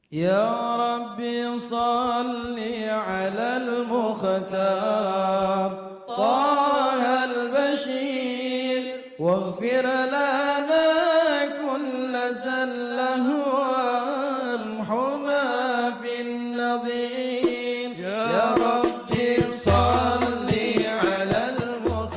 يا ربي صل على المختار طه البشير واغفر لنا كل زله وامحنا في النظير يا ربي صل على المختار.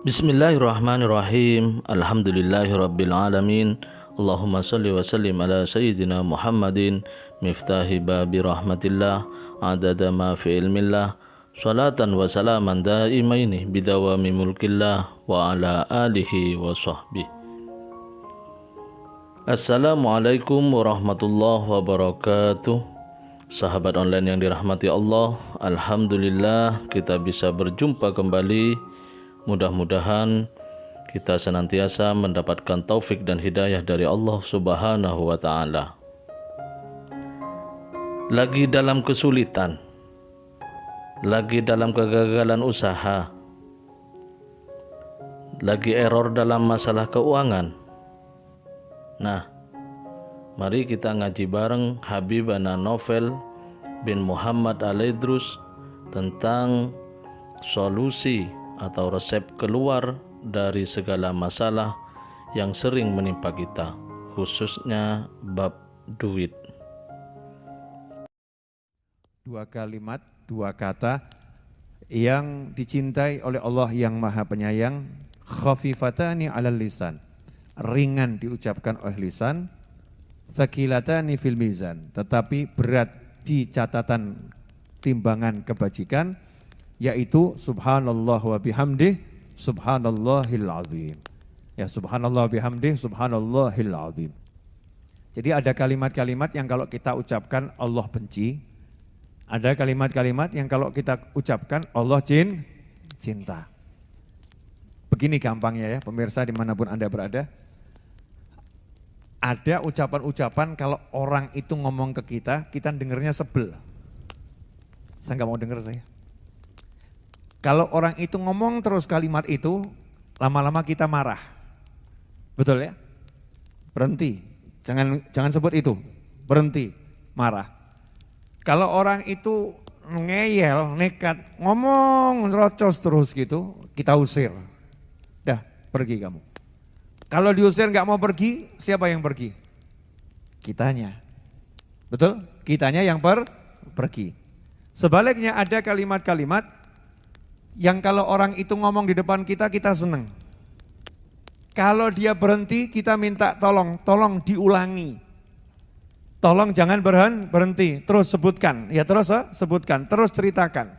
Bismillahirrahmanirrahim. Alhamdulillahirabbil alamin. Allahumma shalli wa sallim ala sayyidina Muhammadin miftahi babi rahmatillah adada ma fi ilmillah salatan wa salaman daimaini bidawami mulkillah wa ala alihi wa sahbihi. Assalamualaikum warahmatullahi wabarakatuh. Sahabat online yang dirahmati Allah, alhamdulillah kita bisa berjumpa kembali. Mudah-mudahan kita senantiasa mendapatkan taufik dan hidayah dari Allah Subhanahu wa Ta'ala. Lagi dalam kesulitan, lagi dalam kegagalan usaha, lagi error dalam masalah keuangan. Nah, mari kita ngaji bareng Habibana Novel bin Muhammad Al-Idrus tentang solusi atau resep keluar dari segala masalah yang sering menimpa kita, khususnya bab duit. Dua kalimat, dua kata yang dicintai oleh Allah yang Maha Penyayang, khafifatani 'alal lisan, ringan diucapkan oleh lisan, tsaqilatani fil mizan, tetapi berat di catatan timbangan kebajikan, yaitu subhanallah wa bihamdih subhanallahil azim. Ya, subhanallah bihamdih subhanallahil azim. Jadi ada kalimat-kalimat yang kalau kita ucapkan Allah benci, ada kalimat-kalimat yang kalau kita ucapkan Allah cinta. Begini gampangnya ya pemirsa dimanapun Anda berada. Ada ucapan-ucapan kalau orang itu ngomong ke kita dengernya sebel. Saya nggak mau denger saya. Kalau orang itu ngomong terus kalimat itu, lama-lama kita marah. Betul ya? Berhenti, jangan sebut itu, berhenti, marah. Kalau orang itu ngeyel, nekat, ngomong, nerocos terus gitu, kita usir. Dah, pergi kamu. Kalau diusir nggak mau pergi, siapa yang pergi? Kitanya. Betul? Kitanya yang pergi. Sebaliknya ada kalimat-kalimat yang kalau orang itu ngomong di depan kita, kita seneng. Kalau dia berhenti, kita minta tolong diulangi. Tolong jangan berhenti, terus sebutkan. Ya terus sebutkan, terus ceritakan.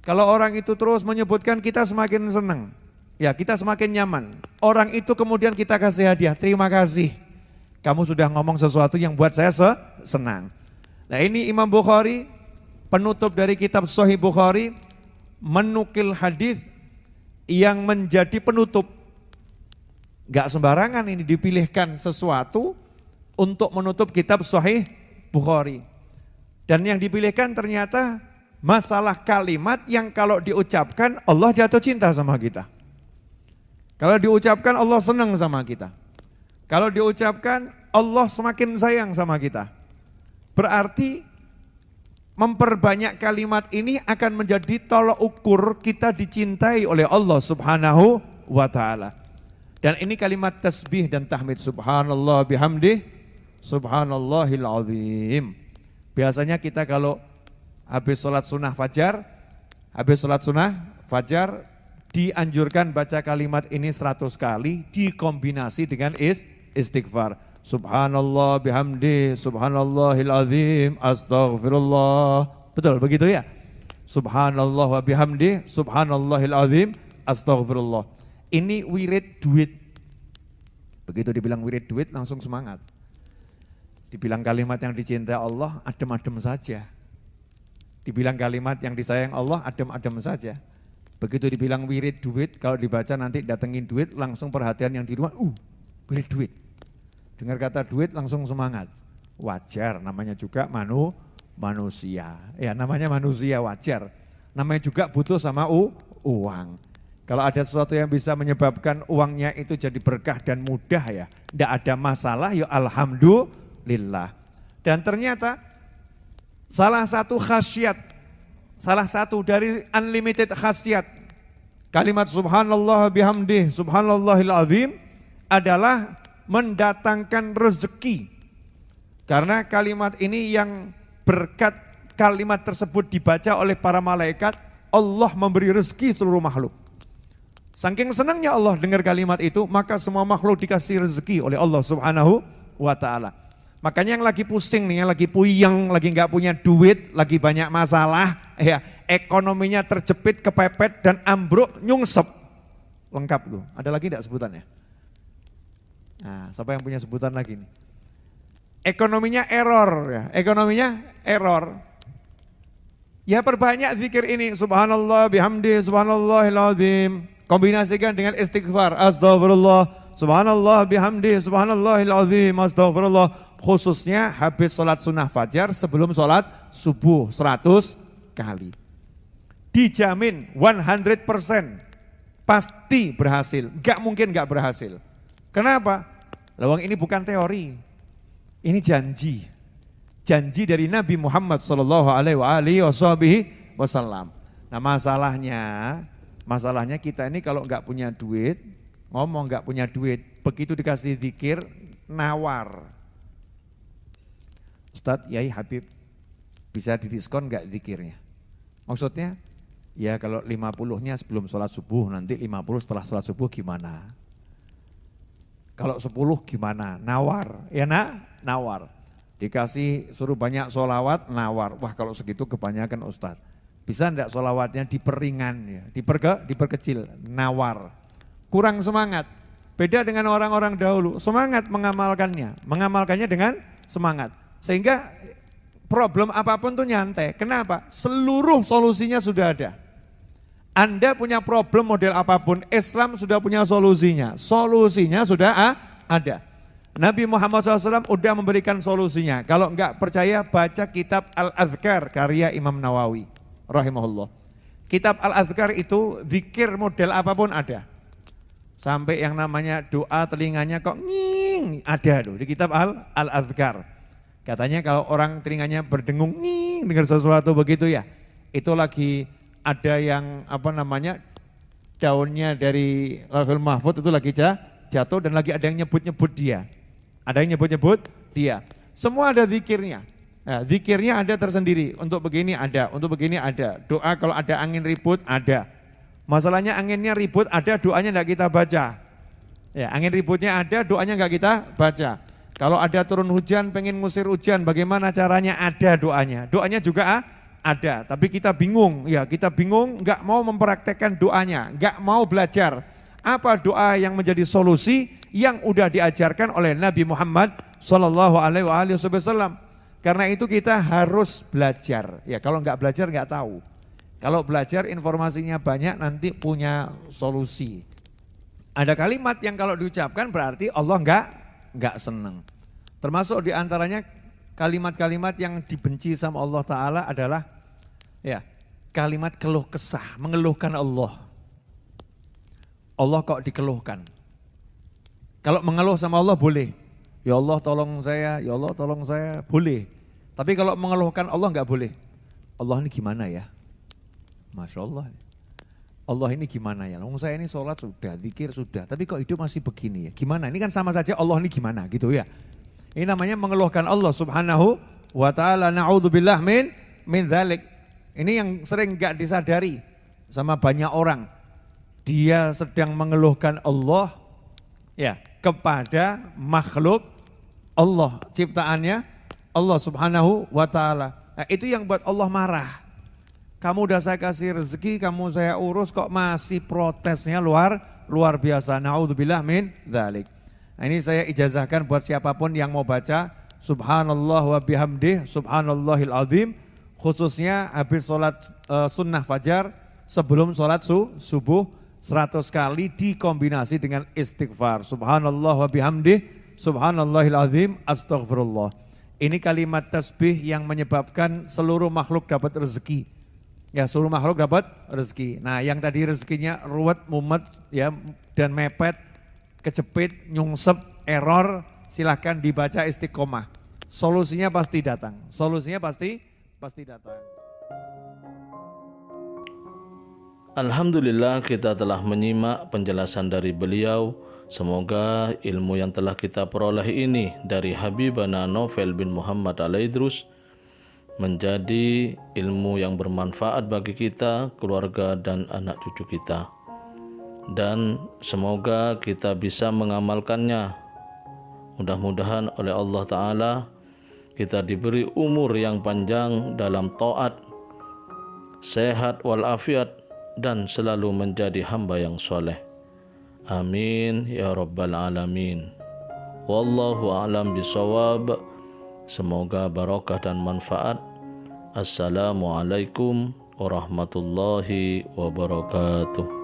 Kalau orang itu terus menyebutkan, kita semakin seneng. Ya kita semakin nyaman. Orang itu kemudian kita kasih hadiah, terima kasih. Kamu sudah ngomong sesuatu yang buat saya senang. Nah ini Imam Bukhari, penutup dari kitab Sahih Bukhari, menukil hadis yang menjadi penutup. Gak sembarangan ini dipilihkan sesuatu untuk menutup kitab Sahih Bukhari. Dan yang dipilihkan ternyata masalah kalimat yang kalau diucapkan Allah jatuh cinta sama kita. Kalau diucapkan Allah senang sama kita. Kalau diucapkan Allah semakin sayang sama kita. Berarti memperbanyak kalimat ini akan menjadi tolok ukur kita dicintai oleh Allah Subhanahu wa Ta'ala. Dan ini kalimat tasbih dan tahmid, subhanallah bihamdih subhanallahil azim. Biasanya kita kalau habis sholat sunnah fajar dianjurkan baca kalimat ini 100 kali dikombinasi dengan istighfar. Subhanallah bihamdi subhanallahil azim astaghfirullah. Betul begitu ya? Subhanallah wa bihamdi subhanallahil azim astaghfirullah. Ini wirid duit. Begitu dibilang wirid duit langsung semangat. Dibilang kalimat yang dicintai Allah adem-adem saja. Dibilang kalimat yang disayang Allah adem-adem saja. Begitu dibilang wirid duit, kalau dibaca nanti datengin duit langsung perhatian yang di rumah, wirid duit. Dengar kata duit langsung semangat. Wajar, namanya juga manusia. Ya namanya manusia wajar. Namanya juga butuh sama uang. Kalau ada sesuatu yang bisa menyebabkan uangnya itu jadi berkah dan mudah ya, tidak ada masalah, ya alhamdulillah. Dan ternyata salah satu khasiat, salah satu dari unlimited khasiat kalimat subhanallah bihamdih, subhanallahil azim adalah mendatangkan rezeki. Karena kalimat ini yang berkat kalimat tersebut dibaca oleh para malaikat, Allah memberi rezeki seluruh makhluk. Saking senangnya Allah dengar kalimat itu, maka semua makhluk dikasih rezeki oleh Allah Subhanahu wa ta'ala. Makanya yang lagi pusing nih, yang lagi puyeng, lagi nggak punya duit, lagi banyak masalah, ya ekonominya terjepit, kepepet dan ambruk, nyungsep. Lengkap tuh. Ada lagi enggak sebutannya? Nah, siapa yang punya sebutan lagi nih? Ekonominya error ya, ekonominya error. Ya perbanyak zikir ini, subhanallah bihamdi, subhanallahil azim. Kombinasikan dengan istighfar, astagfirullah, subhanallah bihamdi, subhanallahil azim, astagfirullah. Khususnya habis sholat sunnah fajar sebelum sholat subuh 100 kali. Dijamin 100% pasti berhasil, gak mungkin gak berhasil. Kenapa? Lawang ini bukan teori, ini janji. Janji dari Nabi Muhammad SAW. Nah masalahnya kita ini kalau nggak punya duit, ngomong nggak punya duit, begitu dikasih zikir, nawar. Ustadz, Yai Habib, bisa didiskon nggak zikirnya? Maksudnya, ya kalau 50-nya sebelum sholat subuh, nanti 50 setelah sholat subuh gimana? Kalau 10 gimana? Nawar, ya nak? Nawar. Dikasih suruh banyak sholawat, nawar. Wah kalau segitu kebanyakan Ustadz. Bisa enggak sholawatnya diperingan, ya, diperkecil, nawar. Kurang semangat. Beda dengan orang-orang dahulu, semangat mengamalkannya dengan semangat. Sehingga problem apapun tuh nyantai. Kenapa? Seluruh solusinya sudah ada. Anda punya problem model apapun, Islam sudah punya solusinya. Solusinya sudah ada. Nabi Muhammad SAW udah memberikan solusinya. Kalau enggak percaya, baca kitab Al-Adhkar karya Imam Nawawi rahimahullah. Kitab Al-Adhkar itu zikir model apapun ada. Sampai yang namanya doa telinganya kok nging, ada tuh di kitab Al-Adhkar. Katanya kalau orang telinganya berdengung nging dengar sesuatu begitu ya, itu lagi ada yang daunnya dari Lauhul Mahfuz itu lagi jatuh dan lagi ada yang nyebut-nyebut dia. Ada yang nyebut-nyebut dia. Semua ada zikirnya. Nah, zikirnya ada tersendiri. Untuk begini ada, untuk begini ada. Doa kalau ada angin ribut ada. Masalahnya anginnya ribut ada, doanya enggak kita baca. Ya, angin ributnya ada, doanya enggak kita baca. Kalau ada turun hujan, pengen ngusir hujan, bagaimana caranya? Ada doanya. Doanya juga ada, tapi kita bingung. Ya, kita bingung, enggak mau mempraktekkan doanya, enggak mau belajar. Apa doa yang menjadi solusi yang udah diajarkan oleh Nabi Muhammad SAW. Karena itu kita harus belajar. Ya kalau nggak belajar nggak tahu. Kalau belajar informasinya banyak nanti punya solusi. Ada kalimat yang kalau diucapkan berarti Allah nggak senang. Termasuk diantaranya kalimat-kalimat yang dibenci sama Allah Ta'ala adalah ya kalimat keluh kesah, mengeluhkan Allah. Allah kok dikeluhkan. Kalau mengeluh sama Allah boleh. Ya Allah tolong saya, ya Allah tolong saya, boleh. Tapi kalau mengeluhkan Allah enggak boleh. Allah ini gimana ya? Masya Allah. Allah ini gimana ya? Saya ini sholat sudah, zikir sudah, tapi kok hidup masih begini ya? Gimana? Ini kan sama saja Allah ini gimana gitu ya. Ini namanya mengeluhkan Allah Subhanahu wa ta'ala. Na'udzubillah min dzalik. Ini yang sering enggak disadari sama banyak orang. Dia sedang mengeluhkan Allah ya kepada makhluk Allah, ciptaannya Allah Subhanahu wa ta'ala. Nah, itu yang buat Allah marah. Kamu udah saya kasih rezeki, kamu saya urus kok masih protesnya luar biasa. Na'udzubillah min dzalik. Nah, ini saya ijazahkan buat siapapun yang mau baca subhanallah wa bihamdih subhanallahil azim, khususnya habis sholat sunnah fajar sebelum sholat subuh 100 kali dikombinasi dengan istighfar. Subhanallah wa bihamdih, subhanallahil azim, astaghfirullah. Ini kalimat tasbih yang menyebabkan seluruh makhluk dapat rezeki. Ya, seluruh makhluk dapat rezeki. Nah, yang tadi rezekinya ruwet, mumet, ya, dan mepet, kejepit, nyungsep, error, silahkan dibaca istiqomah. Solusinya pasti datang. Solusinya pasti datang. Alhamdulillah kita telah menyimak penjelasan dari beliau. Semoga ilmu yang telah kita peroleh ini dari Habibana Novel bin Muhammad Al-Idrus menjadi ilmu yang bermanfaat bagi kita, keluarga, dan anak cucu kita. Dan semoga kita bisa mengamalkannya. Mudah-mudahan oleh Allah Ta'ala kita diberi umur yang panjang dalam taat, sehat walafiat, dan selalu menjadi hamba yang soleh. Amin ya rabbal alamin. Wallahu a'lam bisawab. Semoga barokah dan manfaat. Assalamualaikum warahmatullahi wabarakatuh.